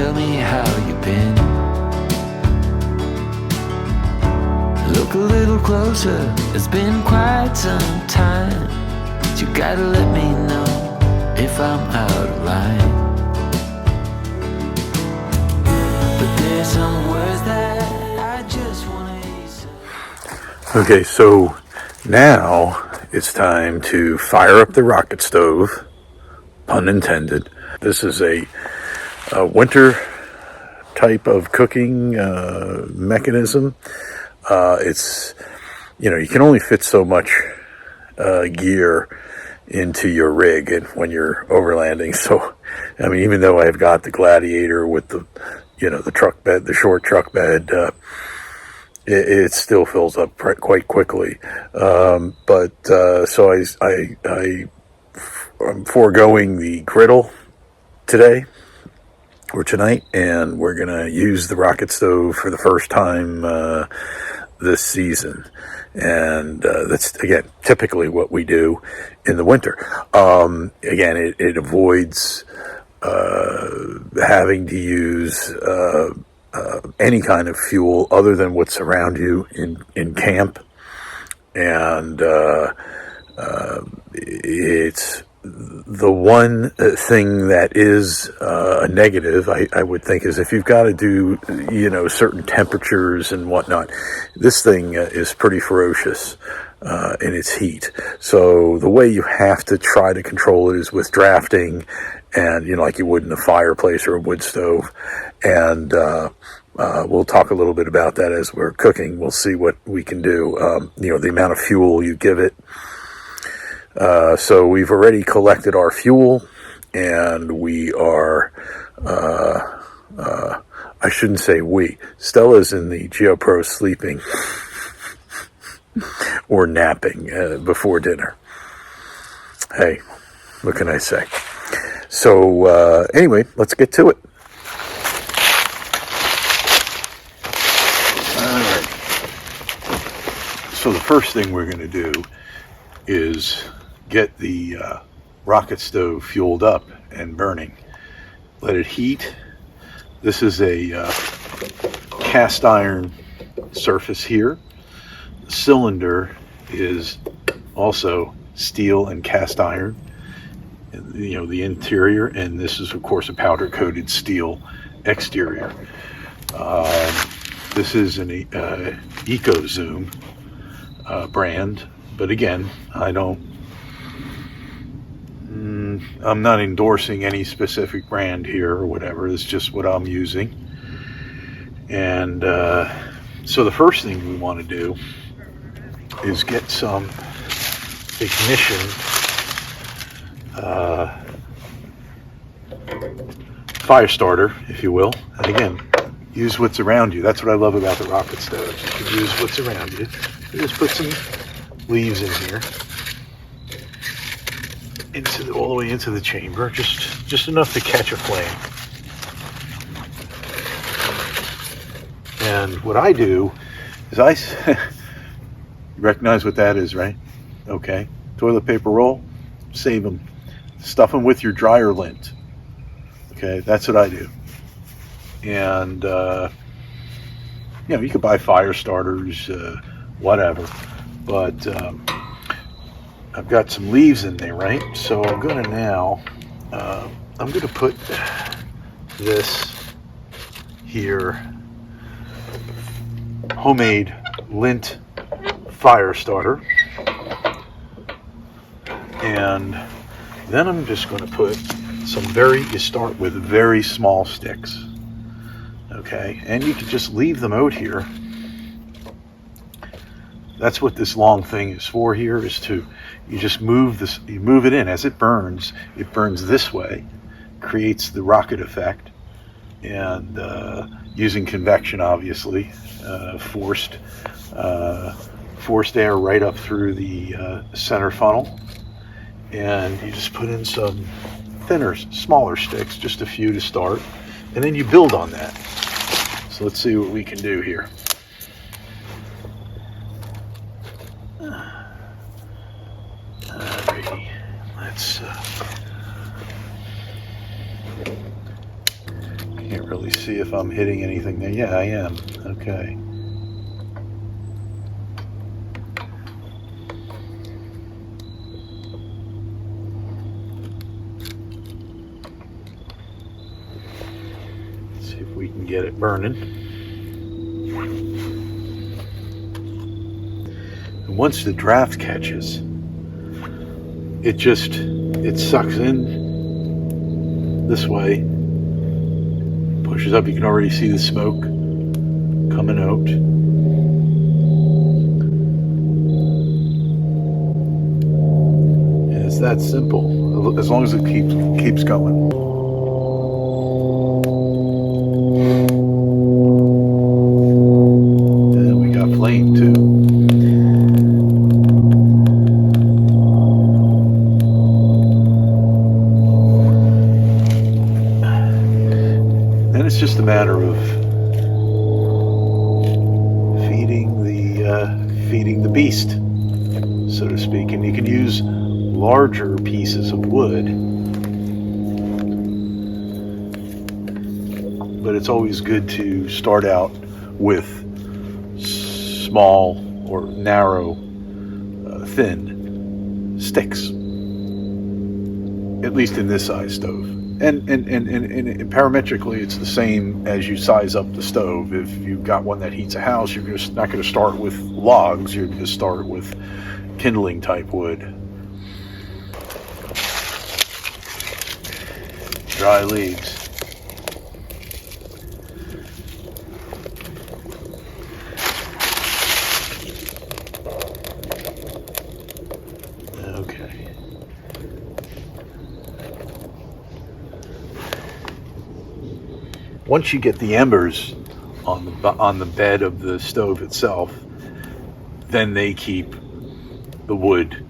tell me how you've been. Look a little closer, it's been quite some time. But you gotta let me know if I'm out of line. But there's some words that I just wanna say. Okay, so now it's time to fire up the rocket stove, pun intended. This is a winter type of cooking mechanism. It's, you can only fit so much gear into your rig and when you're overlanding. So, I mean, even though I've got the Gladiator with the, the truck bed, the short truck bed, it still fills up quite quickly. So I'm foregoing the griddle today or tonight, and we're gonna use the rocket stove for the first time this season. And that's, again, typically what we do in the winter. Again, it avoids having to use any kind of fuel other than what's around you in camp. And it's the one thing that is a negative, I would think, is if you've got to do, certain temperatures and whatnot, this thing is pretty ferocious in its heat. So the way you have to try to control it is with drafting, and, like you would in a fireplace or a wood stove. And we'll talk a little bit about that as we're cooking. We'll see what we can do, the amount of fuel you give it. So we've already collected our fuel, and we are, I shouldn't say we, Stella's in the GeoPro sleeping or napping before dinner. Hey, what can I say? So anyway, let's get to it. All right. So the first thing we're going to do is get the rocket stove fueled up and burning. Let it heat. This is a cast iron surface here. The cylinder is also steel and cast iron, the interior, and this is of course a powder coated steel exterior. This is an EcoZoom brand, but again, I'm not endorsing any specific brand here or whatever. It's just what I'm using. And so the first thing we want to do is get some ignition fire starter, if you will. And again, use what's around you. That's what I love about the rocket stove. You can use what's around you. You just put some leaves in here, all the way into the chamber, just enough to catch a flame. And what I do is you recognize what that is, right? Okay. Toilet paper roll, save them. Stuff them with your dryer lint. Okay, that's what I do. And, you could buy fire starters, whatever. But I've got some leaves in there, right? So I'm going to now, I'm going to put this here, homemade lint fire starter. And then I'm just going to put you start with very small sticks. Okay, and you can just leave them out here. That's what this long thing is for here, is you just move it in. As it burns this way, creates the rocket effect, and using convection, obviously, forced air right up through the center funnel. And you just put in some thinner, smaller sticks, just a few to start, and then you build on that. So let's see what we can do here. Alrighty, let's Can't really see if I'm hitting anything there. Yeah, I am. Okay. Let's see if we can get it burning. And once the draft catches, it sucks in this way, pushes up. You can already see the smoke coming out. And it's that simple, as long as it keeps going. And we got flame too. Then it's just a matter of feeding the beast, so to speak. And you can use larger pieces of wood, but it's always good to start out with small or narrow, thin sticks, at least in this size stove. And parametrically, it's the same as you size up the stove. If you've got one that heats a house, you're just not going to start with logs. You're going to start with kindling type wood. Dry leaves. Okay. Once you get the embers on the bed of the stove itself, then they keep the wood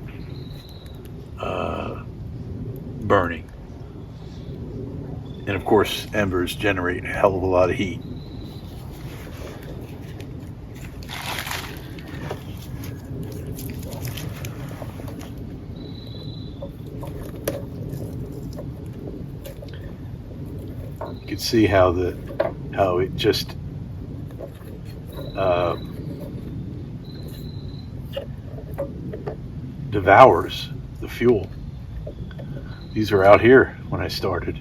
burning. And of course, embers generate a hell of a lot of heat. You can see how it just devours the fuel. These are out here when I started.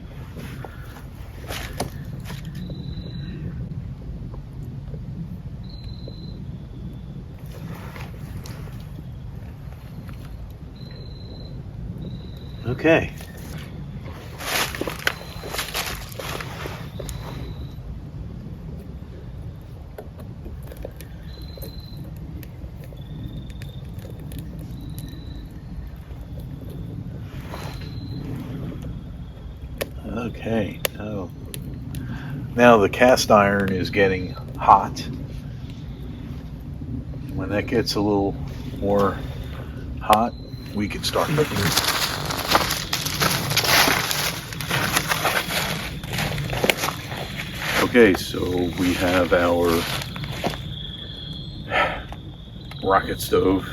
Okay. Okay, now the cast iron is getting hot. When that gets a little more hot, we can start cooking. Okay, so we have our rocket stove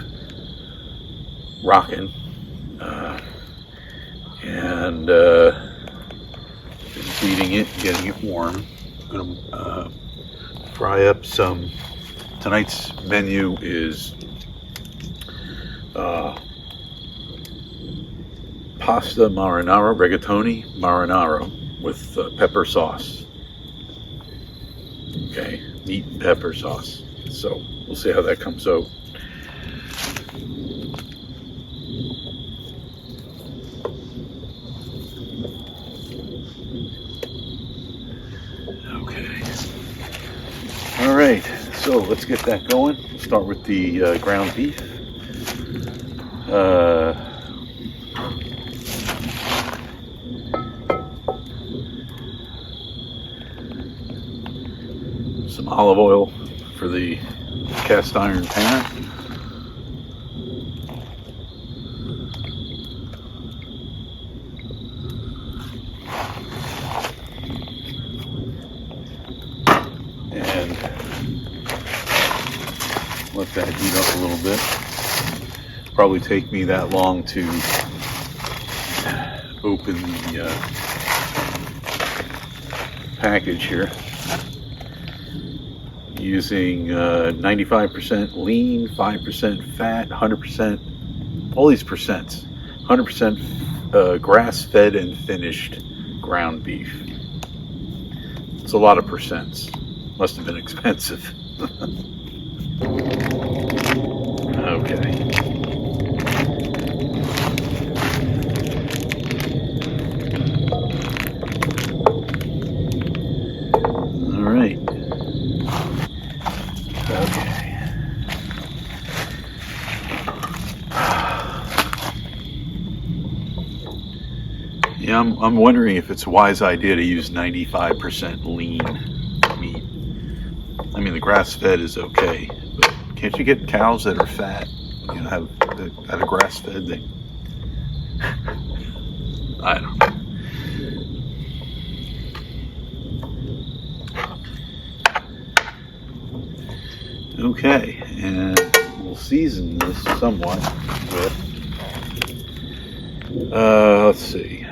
rocking, and heating it, getting it warm. I'm gonna fry up some. Tonight's menu is pasta marinara, rigatoni marinara with pepper sauce. Okay, meat and pepper sauce. So we'll see how that comes out. All right, so let's get that going. Start with the ground beef. Some olive oil for the cast iron pan. And let that heat up a little bit. Probably take me that long to open the package here. Using 95% lean, 5% fat, 100%, all these percents. 100% grass-fed and finished ground beef. It's a lot of percents. Must have been expensive. Okay. All right. Okay. Yeah, I'm wondering if it's a wise idea to use 95% lean meat. I mean, the grass-fed is okay, but can't you get cows that are fat? You know, have a grass-fed thing. I don't know. Okay, and we'll season this somewhat with, let's see,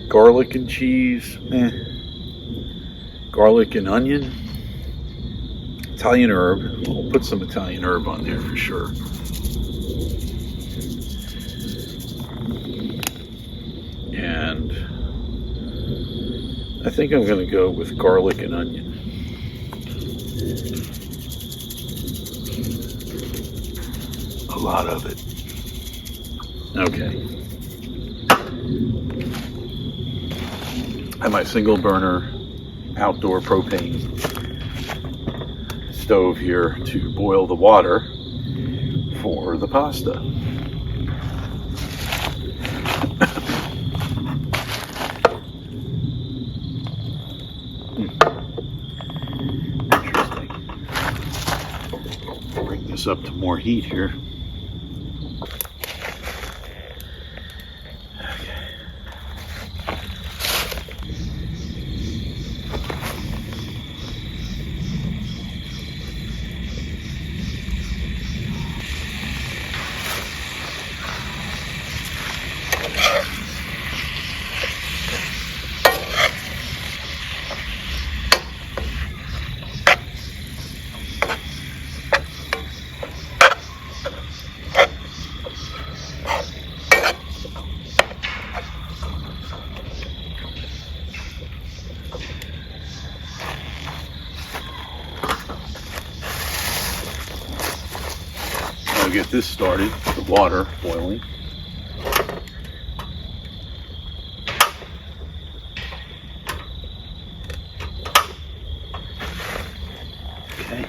garlic and cheese, garlic and onion, Italian herb. We'll put some Italian herb on there for sure. And I think I'm going to go with garlic and onion. A lot of it. Okay. I have my single burner outdoor propane stove here to boil the water for the pasta. Interesting. Bring this up to more heat here. Get this started, the water boiling. Okay.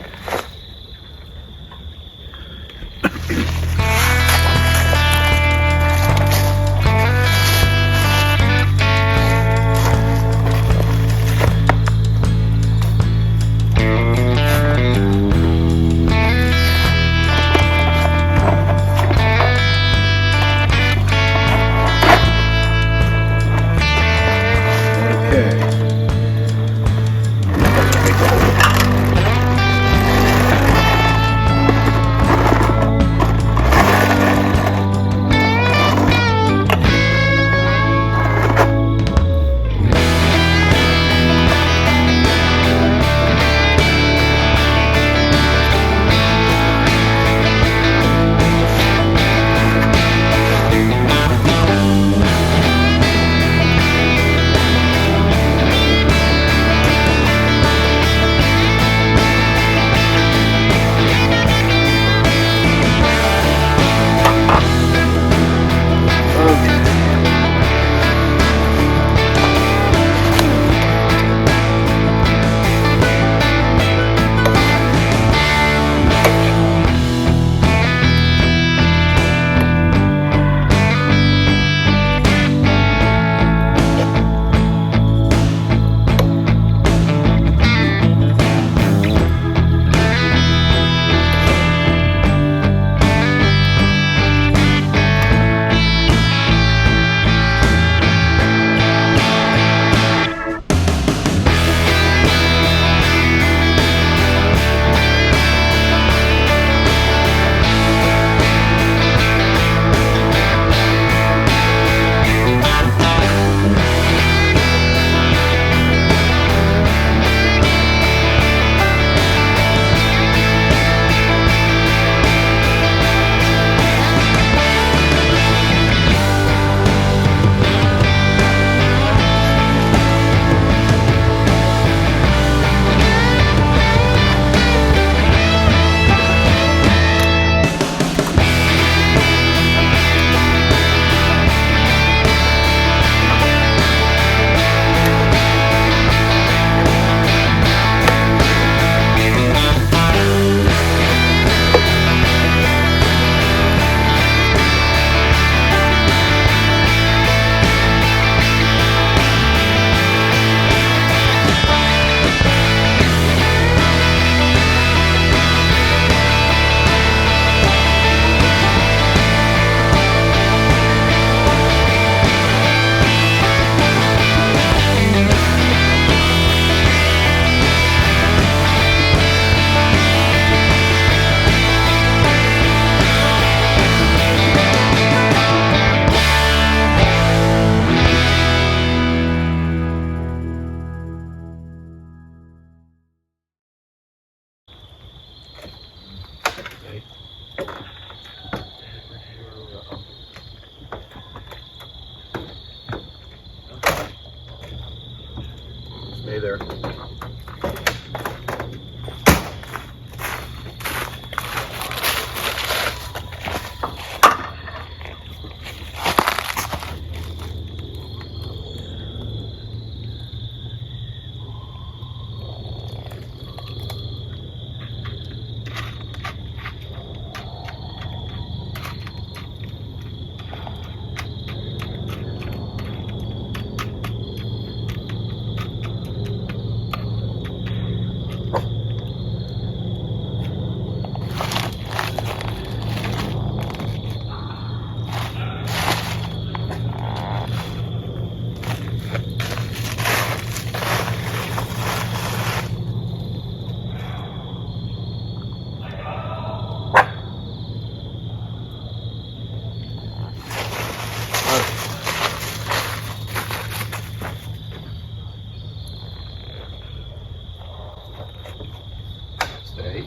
Stay.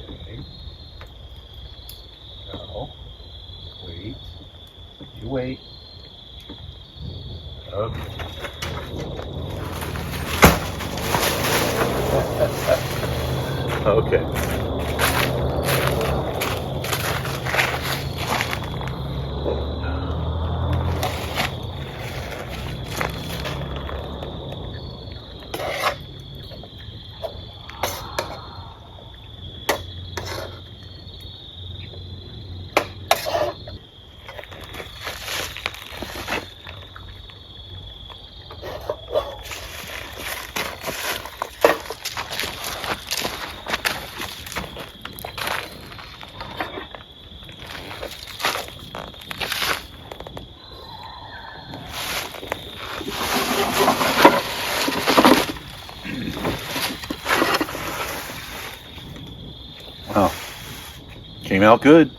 Okay. No. Wait. You wait. Okay. Okay. Wow. Came out good.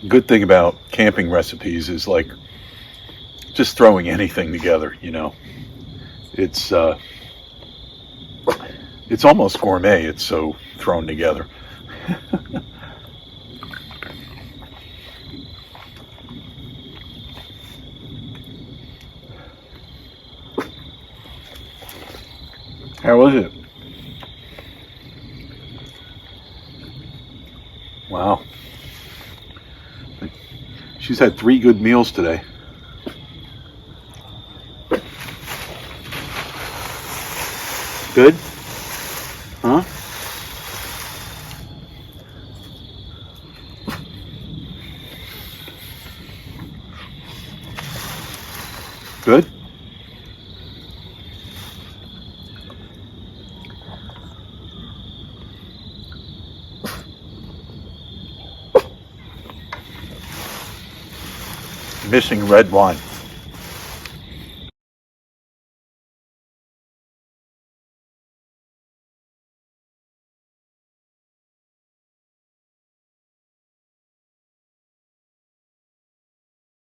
Good thing about camping recipes is like just throwing anything together, you know. It's almost gourmet. It's so thrown together. How was it? Wow. She's had 3 good meals today. Good? Huh? Good? Missing red wine.